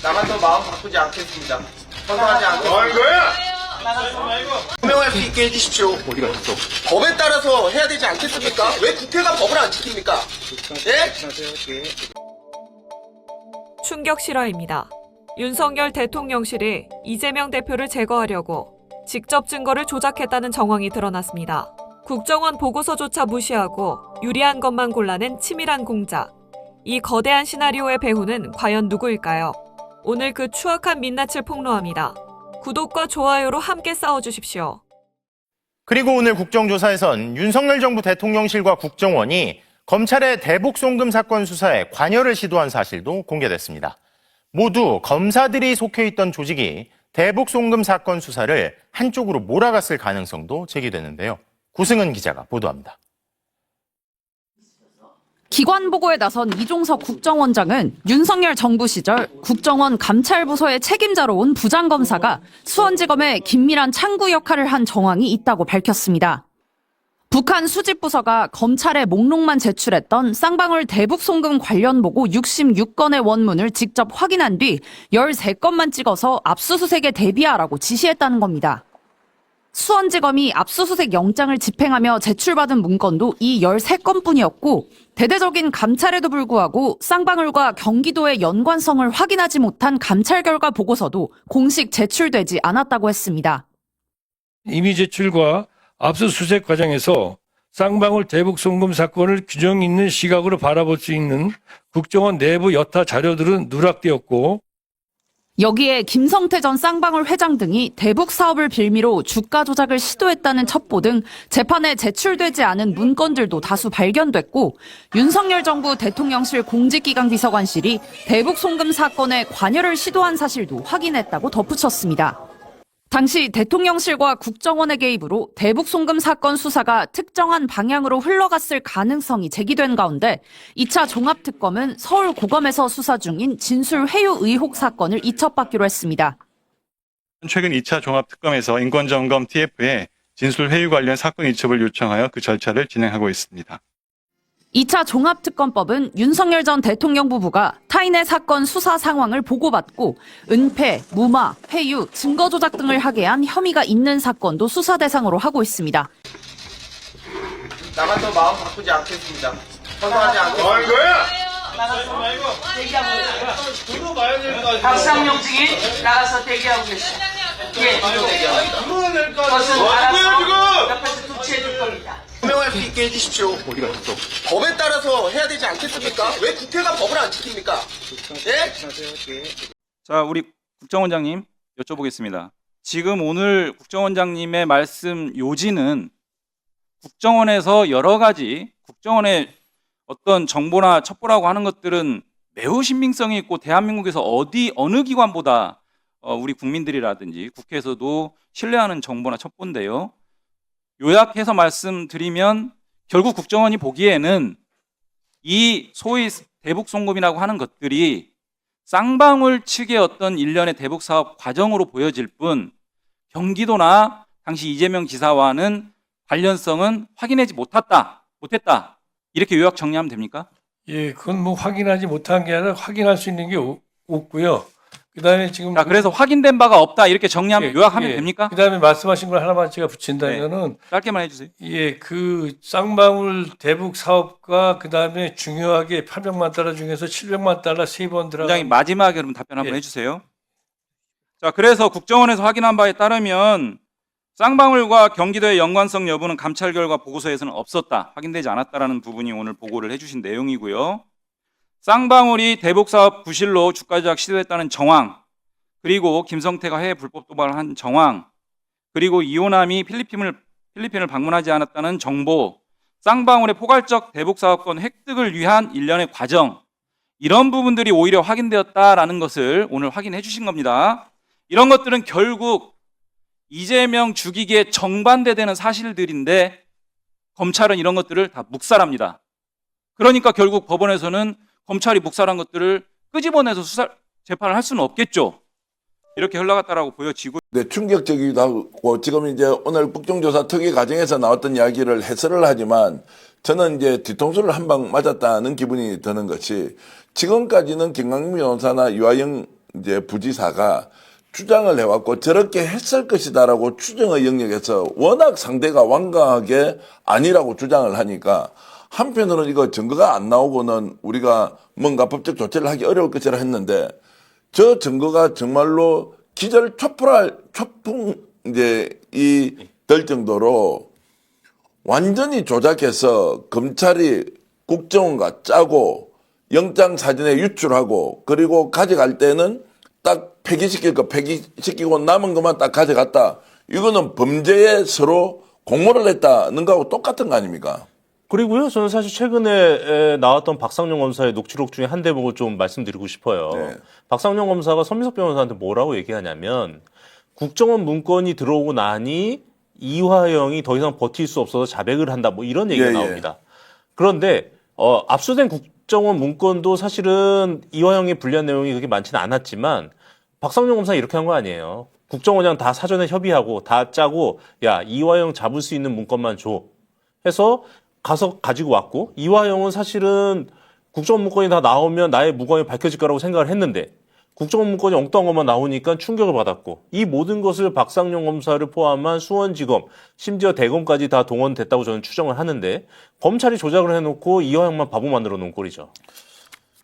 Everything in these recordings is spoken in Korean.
나가도 마음 바꾸지 않겠습니다. 벗어나지 않겠습니다. 투명할 수 있게 해주십시오. 어디 갔어? 법에 따라서 해야 되지 않겠습니까? 왜 국회가 법을 안 지킵니까? 예? 충격 실화입니다. 윤석열 대통령실이 이재명 대표를 제거하려고 직접 증거를 조작했다는 정황이 드러났습니다. 국정원 보고서조차 무시하고 유리한 것만 골라낸 치밀한 공작. 이 거대한 시나리오의 배후는 과연 누구일까요? 오늘 그 추악한 민낯을 폭로합니다. 구독과 좋아요로 함께 싸워주십시오. 그리고 오늘 국정조사에선 윤석열 정부 대통령실과 국정원이 검찰의 대북 송금 사건 수사에 관여를 시도한 사실도 공개됐습니다. 모두 검사들이 속해 있던 조직이 대북 송금 사건 수사를 한쪽으로 몰아갔을 가능성도 제기되는데요. 구승은 기자가 보도합니다. 기관 보고에 나선 이종석 국정원장은 윤석열 정부 시절 국정원 감찰부서의 책임자로 온 부장검사가 수원지검의 긴밀한 창구 역할을 한 정황이 있다고 밝혔습니다. 북한 수집부서가 검찰에 목록만 제출했던 쌍방울 대북 송금 관련 보고 66건의 원문을 직접 확인한 뒤 13건만 찍어서 압수수색에 대비하라고 지시했다는 겁니다. 수원지검이 압수수색 영장을 집행하며 제출받은 문건도 이 13건뿐이었고 대대적인 감찰에도 불구하고 쌍방울과 경기도의 연관성을 확인하지 못한 감찰 결과 보고서도 공식 제출되지 않았다고 했습니다. 이미 제출과 압수수색 과정에서 쌍방울 대북 송금 사건을 균형 있는 시각으로 바라볼 수 있는 국정원 내부 여타 자료들은 누락되었고 여기에 김성태 전 쌍방울 회장 등이 대북 사업을 빌미로 주가 조작을 시도했다는 첩보 등 재판에 제출되지 않은 문건들도 다수 발견됐고 윤석열 정부 대통령실 공직기강 비서관실이 대북 송금 사건에 관여를 시도한 사실도 확인했다고 덧붙였습니다. 당시 대통령실과 국정원의 개입으로 대북 송금 사건 수사가 특정한 방향으로 흘러갔을 가능성이 제기된 가운데 2차 종합특검은 서울고검에서 수사 중인 진술회유 의혹 사건을 이첩받기로 했습니다. 최근 2차 종합특검에서 인권점검 TF에 진술회유 관련 사건 이첩을 요청하여 그 절차를 진행하고 있습니다. 2차 종합특검법은 윤석열 전 대통령 부부가 타인의 사건 수사 상황을 보고받고 은폐, 무마, 회유, 증거 조작 등을 하게 한 혐의가 있는 사건도 수사 대상으로 하고 있습니다. 나가도 마음 바꾸지 않겠습니다. 벗어나지 않겠습니다. 박상용 측이 나가서 대기하고 계시죠. 예. 그것은 알아서 옆에서 조치해 줄 겁니다. 투명할 수 있게 해주십시오. 어디 갔어? 법에 따라서 해야 되지 않겠습니까? 왜 국회가 법을 안 지킵니까? 예? 자, 우리 국정원장님 여쭤보겠습니다. 지금 오늘 국정원장님의 말씀 요지는 국정원에서 여러 가지 국정원의 어떤 정보나 첩보라고 하는 것들은 매우 신빙성이 있고 대한민국에서 어느 기관보다 우리 국민들이라든지 국회에서도 신뢰하는 정보나 첩보인데요. 요약해서 말씀드리면 결국 국정원이 보기에는 이 소위 대북 송금이라고 하는 것들이 쌍방울 측의 어떤 일련의 대북 사업 과정으로 보여질 뿐 경기도나 당시 이재명 지사와는 관련성은 확인하지 못했다. 이렇게 요약 정리하면 됩니까? 예, 그건 뭐 확인하지 못한 게 아니라 확인할 수 있는 게 없고요. 그다음에 지금 자, 그래서 확인된 바가 없다 이렇게 정리하면 요약하면 됩니까? 그다음에 말씀하신 걸 하나만 제가 붙인다면은 짧게만 해주세요. 예, 그 쌍방울 대북 사업과 그다음에 중요하게 800만 달러 중에서 700만 달러 3번 들어간 원장님 마지막에 그럼 답변 한번 예. 해주세요. 자, 그래서 국정원에서 확인한 바에 따르면 쌍방울과 경기도의 연관성 여부는 감찰 결과 보고서에서는 없었다. 확인되지 않았다라는 부분이 오늘 보고를 해주신 내용이고요. 쌍방울이 대북사업 부실로 주가 조작 시도했다는 정황, 그리고 김성태가 해외 불법 도박을 한 정황, 그리고 이호남이 필리핀을 방문하지 않았다는 정보, 쌍방울의 포괄적 대북사업권 획득을 위한 일련의 과정, 이런 부분들이 오히려 확인되었다라는 것을 오늘 확인해 주신 겁니다. 이런 것들은 결국 이재명 죽이기에 정반대되는 사실들인데 검찰은 이런 것들을 다 묵살합니다. 그러니까 결국 법원에서는 검찰이 묵살한 것들을 끄집어내서 재판을 할 수는 없겠죠. 이렇게 흘러갔다라고 보여지고. 네, 충격적이기도 하고 지금 이제 오늘 국정조사 특위 과정에서 나왔던 이야기를 해설을 하지만 저는 이제 뒤통수를 한 방 맞았다는 기분이 드는 것이 지금까지는 김강민 변호사나 유아영 이제 부지사가 주장을 해왔고 저렇게 했을 것이다라고 추정의 영역에서 워낙 상대가 완강하게 아니라고 주장을 하니까 한편으로는 이거 증거가 안 나오고는 우리가 뭔가 법적 조치를 하기 어려울 것이라 했는데 저 증거가 정말로 기절 초풍 이제 될 정도로 완전히 조작해서 검찰이 국정원과 짜고 영장 사진에 유출하고 그리고 가져갈 때는 딱 폐기시킬 거 폐기시키고 남은 것만 딱 가져갔다. 이거는 범죄에 서로 공모를 했다는 거하고 똑같은 거 아닙니까? 그리고요, 저는 사실 최근에 나왔던 박상용 검사의 녹취록 중에 한 대목을 좀 말씀드리고 싶어요. 네. 박상용 검사가 선민석 변호사한테 뭐라고 얘기하냐면 국정원 문건이 들어오고 나니 이화영이 더 이상 버틸 수 없어서 자백을 한다, 뭐 이런 얘기가 예, 예. 나옵니다. 그런데 압수된 국정원 문건도 사실은 이화영에 불리한 내용이 그렇게 많지는 않았지만 박상용 검사가 이렇게 한 거 아니에요. 국정원이랑 다 사전에 협의하고 다 짜고 야, 이화영 잡을 수 있는 문건만 줘 해서 가서 가지고 왔고, 이화영은 사실은 국정원 문건이 다 나오면 나의 무죄가 밝혀질 거라고 생각을 했는데 국정원 문건이 엉뚱한 것만 나오니까 충격을 받았고, 이 모든 것을 박상용 검사를 포함한 수원지검 심지어 대검까지 다 동원됐다고 저는 추정을 하는데 검찰이 조작을 해놓고 이화영만 바보 만들어 놓은 꼴이죠.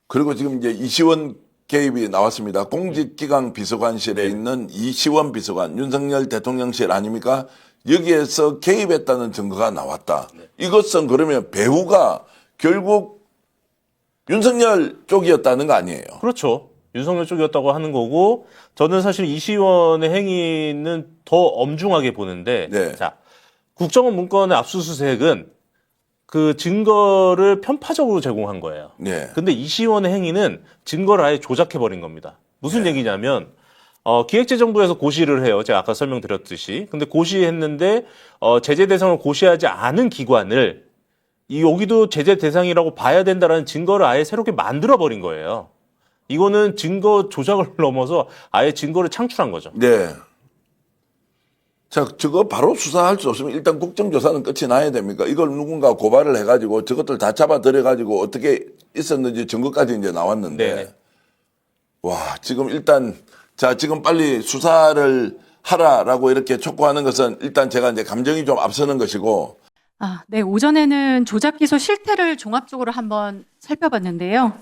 그리고 지금 이제 이시원 개입이 나왔습니다. 공직기강 비서관실에 있는 이시원 비서관, 윤석열 대통령실 아닙니까? 여기에서 개입했다는 증거가 나왔다. 이것은 그러면 배후가 결국 윤석열 쪽이었다는 거 아니에요? 그렇죠. 윤석열 쪽이었다고 하는 거고, 저는 사실 이시원의 행위는 더 엄중하게 보는데, 네. 자, 국정원 문건의 압수수색은 그 증거를 편파적으로 제공한 거예요. 네. 근데 이시원의 행위는 증거를 아예 조작해버린 겁니다. 무슨 얘기냐면, 기획재정부에서 고시를 해요. 제가 아까 설명드렸듯이. 근데 고시했는데, 제재 대상을 고시하지 않은 기관을 여기도 제재 대상이라고 봐야 된다라는 증거를 아예 새롭게 만들어버린 거예요. 이거는 증거 조작을 넘어서 아예 증거를 창출한 거죠. 네. 자, 저거 바로 수사할 수 없으면 일단 국정조사는 끝이 나야 됩니까? 이걸 누군가 고발을 해가지고 저것들 다 잡아들여가지고 어떻게 있었는지 증거까지 이제 나왔는데. 네네. 와, 지금 일단, 자, 지금 빨리 수사를 하라라고 이렇게 촉구하는 것은 일단 제가 이제 감정이 좀 앞서는 것이고. 네, 오전에는 조작 기소 실태를 종합적으로 한번 살펴봤는데요.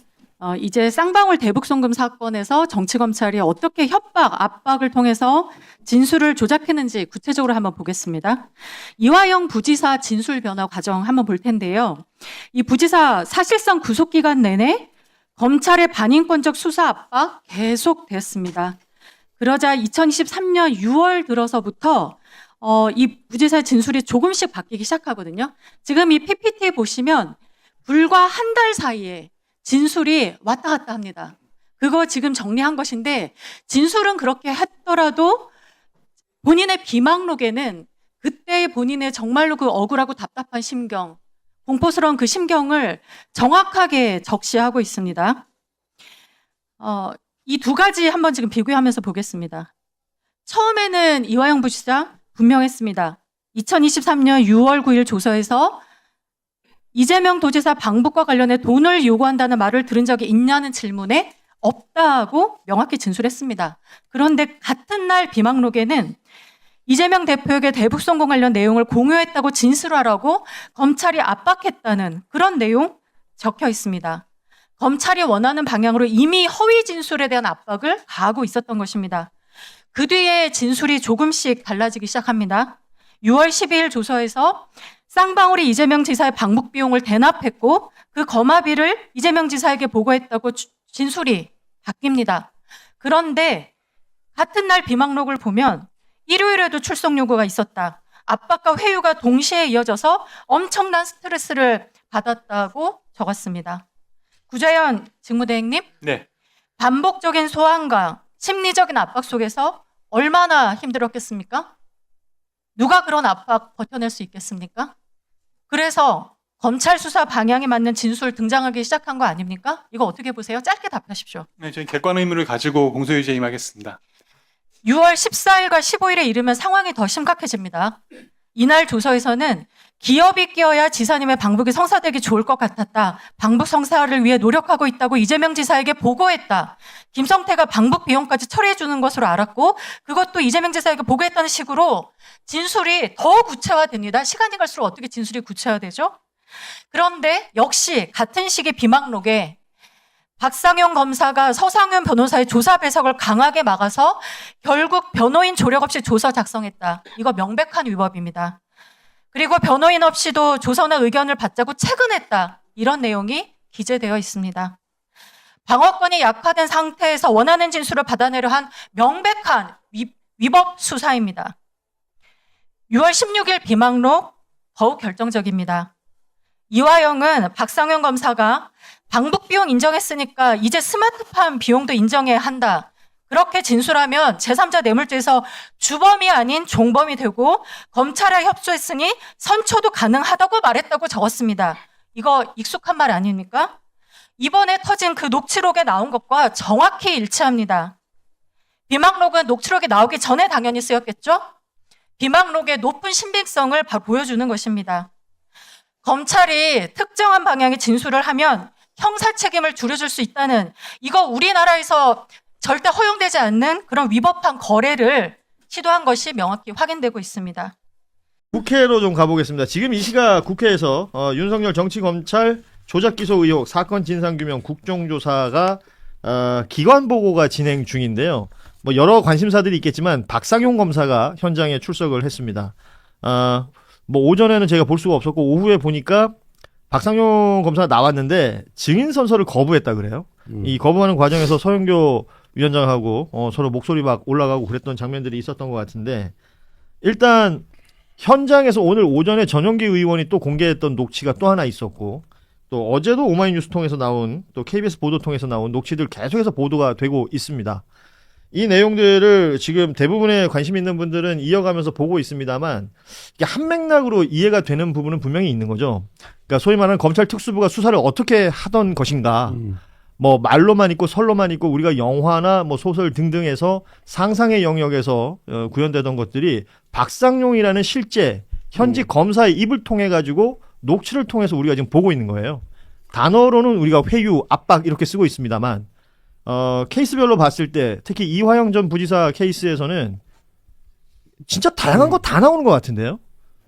이제 쌍방울 대북송금 사건에서 정치검찰이 어떻게 협박, 압박을 통해서 진술을 조작했는지 구체적으로 한번 보겠습니다. 이화영 부지사 진술 변화 과정 한번 볼 텐데요. 이 부지사 사실상 구속기간 내내 검찰의 반인권적 수사 압박 계속됐습니다. 그러자 2023년 6월 들어서부터 이 부지사의 진술이 조금씩 바뀌기 시작하거든요. 지금 이 PPT 보시면 불과 한 달 사이에 진술이 왔다 갔다 합니다. 그거 지금 정리한 것인데, 진술은 그렇게 했더라도 본인의 비망록에는 그때의 본인의 정말로 그 억울하고 답답한 심경, 공포스러운 그 심경을 정확하게 적시하고 있습니다. 이 두 가지 한번 지금 비교하면서 보겠습니다. 처음에는 이화영 부지사 분명했습니다. 2023년 6월 9일 조서에서 이재명 도지사 방북과 관련해 돈을 요구한다는 말을 들은 적이 있냐는 질문에 없다고 명확히 진술했습니다. 그런데 같은 날 비망록에는 이재명 대표에게 대북송금 관련 내용을 공유했다고 진술하라고 검찰이 압박했다는 그런 내용 적혀 있습니다. 검찰이 원하는 방향으로 이미 허위 진술에 대한 압박을 가하고 있었던 것입니다. 그 뒤에 진술이 조금씩 달라지기 시작합니다. 6월 12일 조서에서 쌍방울이 이재명 지사의 방북 비용을 대납했고 그 거마비를 이재명 지사에게 보고했다고 진술이 바뀝니다. 그런데 같은 날 비망록을 보면 일요일에도 출석 요구가 있었다. 압박과 회유가 동시에 이어져서 엄청난 스트레스를 받았다고 적었습니다. 구자연 직무대행님, 네. 반복적인 소환과 심리적인 압박 속에서 얼마나 힘들었겠습니까? 누가 그런 압박 버텨낼 수 있겠습니까? 그래서 검찰 수사 방향에 맞는 진술 등장하기 시작한 거 아닙니까? 이거 어떻게 보세요? 짧게 답하십시오. 네, 저희 객관 의무를 가지고 공소유지에 임하겠습니다. 6월 14일과 15일에 이르면 상황이 더 심각해집니다. 이날 조서에서는 기업이 끼어야 지사님의 방북이 성사되기 좋을 것 같았다. 방북 성사를 위해 노력하고 있다고 이재명 지사에게 보고했다. 김성태가 방북 비용까지 처리해 주는 것으로 알았고 그것도 이재명 지사에게 보고했다는 식으로 진술이 더 구체화됩니다. 시간이 갈수록 어떻게 진술이 구체화되죠? 그런데 역시 같은 시기 비망록에 박상용 검사가 서상윤 변호사의 조사 배석을 강하게 막아서 결국 변호인 조력 없이 조서 작성했다. 이거 명백한 위법입니다. 그리고 변호인 없이도 조서나 의견을 받자고 채근했다. 이런 내용이 기재되어 있습니다. 방어권이 약화된 상태에서 원하는 진술을 받아내려 한 명백한 위법 수사입니다. 6월 16일 비망록 더욱 결정적입니다. 이화영은 박상현 검사가 방북 비용 인정했으니까 이제 스마트팜 비용도 인정해야 한다. 그렇게 진술하면 제3자 뇌물죄에서 주범이 아닌 종범이 되고 검찰에 협조했으니 선처도 가능하다고 말했다고 적었습니다. 이거 익숙한 말 아닙니까? 이번에 터진 그 녹취록에 나온 것과 정확히 일치합니다. 비망록은 녹취록이 나오기 전에 당연히 쓰였겠죠? 비망록의 높은 신빙성을 보여주는 것입니다. 검찰이 특정한 방향의 진술을 하면 형사 책임을 줄여줄 수 있다는 이거 우리나라에서 절대 허용되지 않는 그런 위법한 거래를 시도한 것이 명확히 확인되고 있습니다. 국회로 좀 가보겠습니다. 지금 이 시각 국회에서 윤석열 정치검찰 조작기소 의혹 사건 진상규명 국정조사가 기관 보고가 진행 중인데요. 뭐 여러 관심사들이 있겠지만 박상용 검사가 현장에 출석을 했습니다. 뭐 오전에는 제가 볼 수가 없었고 오후에 보니까 박상용 검사가 나왔는데 증인 선서를 거부했다 그래요. 이 거부하는 과정에서 서영교 위원장하고 서로 목소리 막 올라가고 그랬던 장면들이 있었던 것 같은데 일단 현장에서 오늘 오전에 전용기 의원이 또 공개했던 녹취가 또 하나 있었고 또 어제도 오마이뉴스 통해서 나온 또 KBS 보도 통해서 나온 녹취들 계속해서 보도가 되고 있습니다. 이 내용들을 지금 대부분의 관심 있는 분들은 이어가면서 보고 있습니다만 이게 한 맥락으로 이해가 되는 부분은 분명히 있는 거죠. 그러니까 소위 말하는 검찰 특수부가 수사를 어떻게 하던 것인가. 뭐 말로만 있고 설로만 있고 우리가 영화나 뭐 소설 등등에서 상상의 영역에서 구현되던 것들이 박상용이라는 실제 현직 검사의 입을 통해 가지고 녹취를 통해서 우리가 지금 보고 있는 거예요. 단어로는 우리가 회유, 압박 이렇게 쓰고 있습니다만 케이스별로 봤을 때 특히 이화영 전 부지사 케이스에서는 진짜 다양한 거 다 나오는 것 같은데요.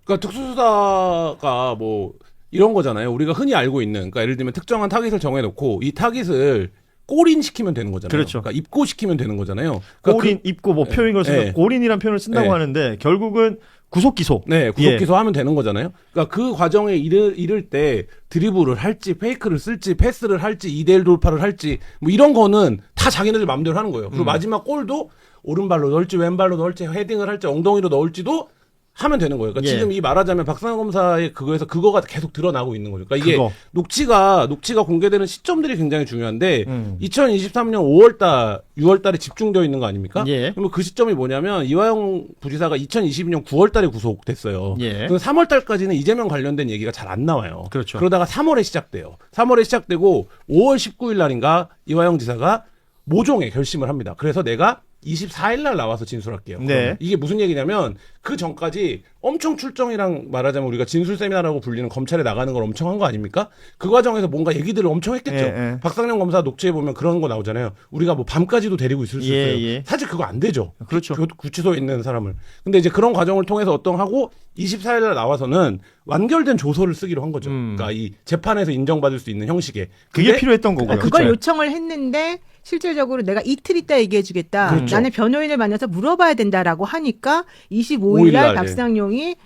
그러니까 특수수사가 뭐 이런 거잖아요. 우리가 흔히 알고 있는, 그러니까 예를 들면 특정한 타깃을 정해놓고 이 타깃을 골인시키면 되는 거잖아요. 그렇죠. 그러니까 입고시키면 되는 거잖아요. 그러니까 골인, 입고 뭐 표현을 써서 골인이라는 표현을 쓴다고 하는데 결국은 구속기소. 네, 구속기소하면 되는 거잖아요. 그러니까 그 과정에 이를 때 드리블을 할지, 페이크를 쓸지, 패스를 할지, 2대1 돌파를 할지, 뭐 이런 거는 다 자기네들 마음대로 하는 거예요. 그리고 마지막 골도 오른발로 넣을지, 왼발로 넣을지, 헤딩을 할지, 엉덩이로 넣을지도 하면 되는 거예요. 그러니까 지금 이 말하자면 박상현 검사의 그거에서 그거가 계속 드러나고 있는 거죠. 그러니까 이게 녹취가 공개되는 시점들이 굉장히 중요한데 2023년 5월달, 6월달에 집중되어 있는 거 아닙니까? 그러면 그 시점이 뭐냐면 이화영 부지사가 2022년 9월달에 구속됐어요. 그럼 3월달까지는 이재명 관련된 얘기가 잘 안 나와요. 그렇죠. 그러다가 3월에 시작돼요. 3월에 시작되고 5월 19일 날인가 이화영 지사가 모종의 결심을 합니다. 그래서 내가 24일 날 나와서 진술할게요. 네. 이게 무슨 얘기냐면 그 전까지 엄청 출정이랑 말하자면 우리가 진술 세미나라고 불리는 검찰에 나가는 걸 엄청 한 거 아닙니까? 그 과정에서 뭔가 얘기들을 엄청 했겠죠. 박상현 검사 녹취해 보면 그런 거 나오잖아요. 우리가 뭐 밤까지도 데리고 있을 수 있어요. 사실 그거 안 되죠. 그렇죠. 구치소에 있는 사람을. 근데 이제 그런 과정을 통해서 어떤 하고 24일 날 나와서는 완결된 조서를 쓰기로 한 거죠. 그러니까 이 재판에서 인정받을 수 있는 형식의. 그게 필요했던 거고요. 그걸 그렇죠. 요청을 했는데 실질적으로 내가 이틀 있다 얘기해주겠다. 그렇죠. 나는 변호인을 만나서 물어봐야 된다라고 하니까 25일 날 박상용이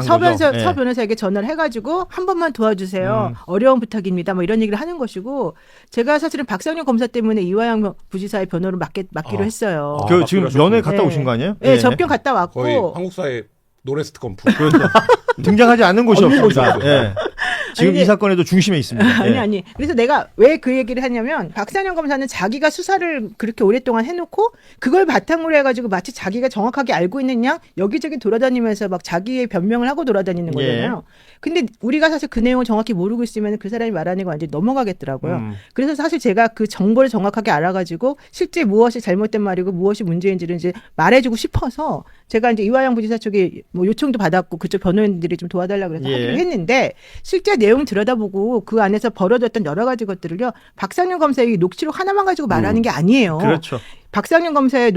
서 변호사에게 전화를 해가지고 한 번만 도와주세요. 어려운 부탁입니다. 뭐 이런 얘기를 하는 것이고 제가 사실은 박상용 검사 때문에 이화영 부지사의 변호를 맡기로 했어요. 지금 면회 갔다 오신 거 아니에요? 네, 접견 갔다 왔고. 거의 한국사의 노레스트 검프. 등장하지 않는 곳이 없습니다. 지금 아니, 이 사건에도 중심에 있습니다. 예. 아니. 그래서 내가 왜 그 얘기를 하냐면 박상현 검사는 자기가 수사를 그렇게 오랫동안 해놓고 그걸 바탕으로 해가지고 마치 자기가 정확하게 알고 있는 양 여기저기 돌아다니면서 막 자기의 변명을 하고 돌아다니는 거잖아요. 근데 우리가 사실 그 내용을 정확히 모르고 있으면 그 사람이 말하는 거 완전히 넘어가겠더라고요. 그래서 사실 제가 그 정보를 정확하게 알아가지고 실제 무엇이 잘못된 말이고 무엇이 문제인지를 이제 말해주고 싶어서 제가 이제 이화영 부지사 쪽에 뭐 요청도 받았고 그쪽 변호인들이 좀 도와달라고 그래서 하기로 했는데 실제 내용 들여다보고 그 안에서 벌어졌던 여러 가지 것들을요 박상현 검사의 녹취록 하나만 가지고 말하는 게 아니에요. 그렇죠. 박상현 검사의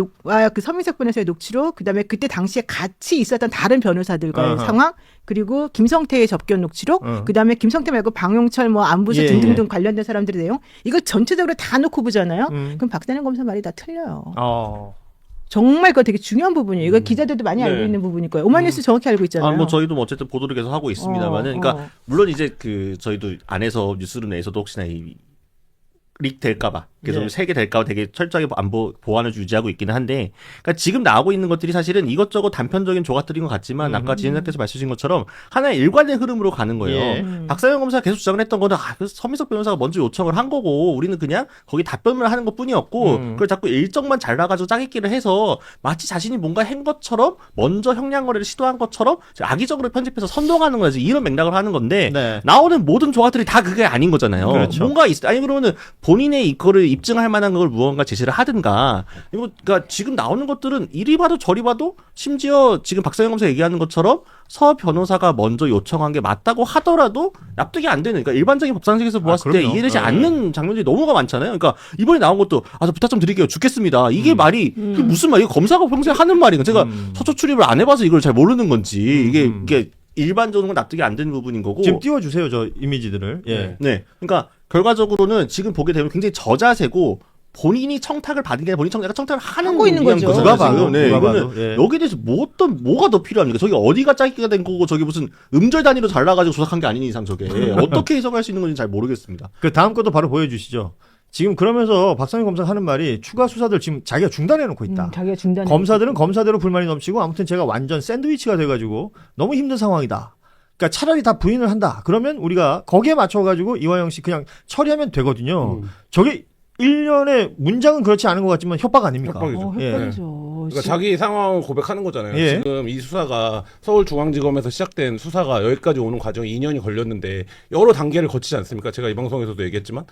그 서민석 변호사의 녹취록, 그다음에 그때 당시에 같이 있었던 다른 변호사들과의 상황, 그리고 김성태의 접견 녹취록, 그다음에 김성태 말고 방용철 뭐 안부수 등등등 관련된 사람들의 내용, 이거 전체적으로 다 놓고 보잖아요. 그럼 박상현 검사 말이 다 틀려요. 정말 그거 되게 중요한 부분이에요. 이거 기자들도 많이 알고 있는 부분일 거예요. 오마이뉴스 정확히 알고 있잖아요. 뭐 저희도 뭐 어쨌든 보도를 계속 하고 있습니다만은, 그러니까 물론 이제 그 저희도 안에서 뉴스룸 내에서도 혹시나 릭 될까봐 계속 세게 될까봐 되게 철저하게 안보 보안을 유지하고 있기는 한데, 그러니까 지금 나오고 있는 것들이 사실은 이것저것 단편적인 조각들인 것 같지만 아까 진행자께서 말씀하신 것처럼 하나의 일관된 흐름으로 가는 거예요. 박상현 검사가 계속 주장을 했던 거는 그래서 서민석 변호사가 먼저 요청을 한 거고 우리는 그냥 거기 답변을 하는 것뿐이었고 그걸 자꾸 일정만 잘라가지고 짜깁기를 해서 마치 자신이 뭔가 한 것처럼 먼저 형량 거래를 시도한 것처럼 악의적으로 편집해서 선동하는 거지, 이런 맥락을 하는 건데 나오는 모든 조각들이 다 그게 아닌 거잖아요. 그렇죠. 뭔가 아니 그러면은 본인의 이거를 입증할 만한 걸 무언가 제시를 하든가. 그러니까 지금 나오는 것들은 이리 봐도 저리 봐도 심지어 지금 박상현 검사 얘기하는 것처럼 서 변호사가 먼저 요청한 게 맞다고 하더라도 납득이 안 되는, 그러니까 일반적인 법상식에서 보았을 때 이해되지 않는 장면들이 너무가 많잖아요. 그러니까 이번에 나온 것도 저 부탁 좀 드릴게요. 죽겠습니다. 이게 말이 이게 무슨 말이에요? 검사가 평소에 하는 말이에요. 제가 서초 출입을 안 해봐서 이걸 잘 모르는 건지 이게 일반적으로 납득이 안 되는 부분인 거고. 지금 띄워주세요, 저 이미지들을. 네. 그러니까 결과적으로는 지금 보게 되면 굉장히 저자세고 본인이 청탁을 받은 게 아니라 본인 청탁을 하고 있는 거죠. 누가 봐도. 이거는 여기에 대해서 뭐가 더 필요합니까? 저기 어디가 짜기가 된 거고 저기 무슨 음절 단위로 잘라가지고 조작한 게 아닌 이상 저게 어떻게 해석할 수 있는 건지 잘 모르겠습니다. 그 다음 것도 바로 보여주시죠. 지금 그러면서 박상현 검사가 하는 말이 추가 수사들 지금 자기가 중단해 놓고 있다. 자기가 중단해. 검사들은 검사대로 불만이 넘치고 아무튼 제가 완전 샌드위치가 돼가지고 너무 힘든 상황이다. 그러니까 차라리 다 부인을 한다. 그러면 우리가 거기에 맞춰가지고 이화영 씨 그냥 처리하면 되거든요. 저게 1년의 문장은 그렇지 않은 것 같지만 협박 아닙니까? 협박이죠. 협박이죠. 그러니까 자기 상황을 고백하는 거잖아요. 지금 이 수사가 서울중앙지검에서 시작된 수사가 여기까지 오는 과정이 2년이 걸렸는데 여러 단계를 거치지 않습니까? 제가 이 방송에서도 얘기했지만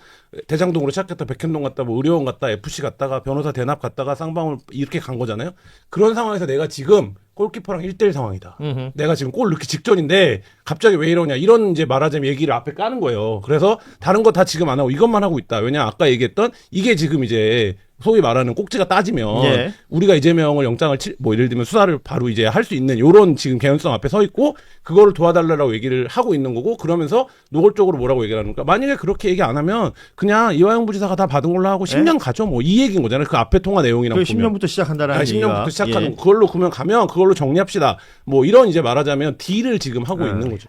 대장동으로 시작했다 백현동 갔다 뭐 의료원 갔다 FC 갔다가 변호사 대납 갔다가 쌍방울 이렇게 간 거잖아요. 그런 상황에서 내가 지금 골키퍼랑 1대1 상황이다. 내가 지금 골 넣기 직전인데 갑자기 왜 이러냐, 이런 이제 말하자면 얘기를 앞에 까는 거예요. 그래서 다른 거 다 지금 안 하고 이것만 하고 있다. 왜냐 아까 얘기했던 이게 지금 이제 소위 말하는 꼭지가 따지면 우리가 이재명을 영장을 뭐 예를 들면 수사를 바로 이제 할 수 있는 요런 지금 개연성 앞에 서 있고 그거를 도와달라고 얘기를 하고 있는 거고, 그러면서 노골적으로 뭐라고 얘기를 하는 거야. 만약에 그렇게 얘기 안 하면 그냥 이화영 부지사가 다 받은 걸로 하고 10년 가죠. 뭐 이 얘기인 거잖아요. 그 앞에 통화 내용이랑 그 보면. 10년부터 시작한다라는 10년부터 시작하는 그걸로 그러면 가면 그걸로 정리합시다. 뭐 이런 이제 말하자면 딜을 지금 하고 있는 거죠.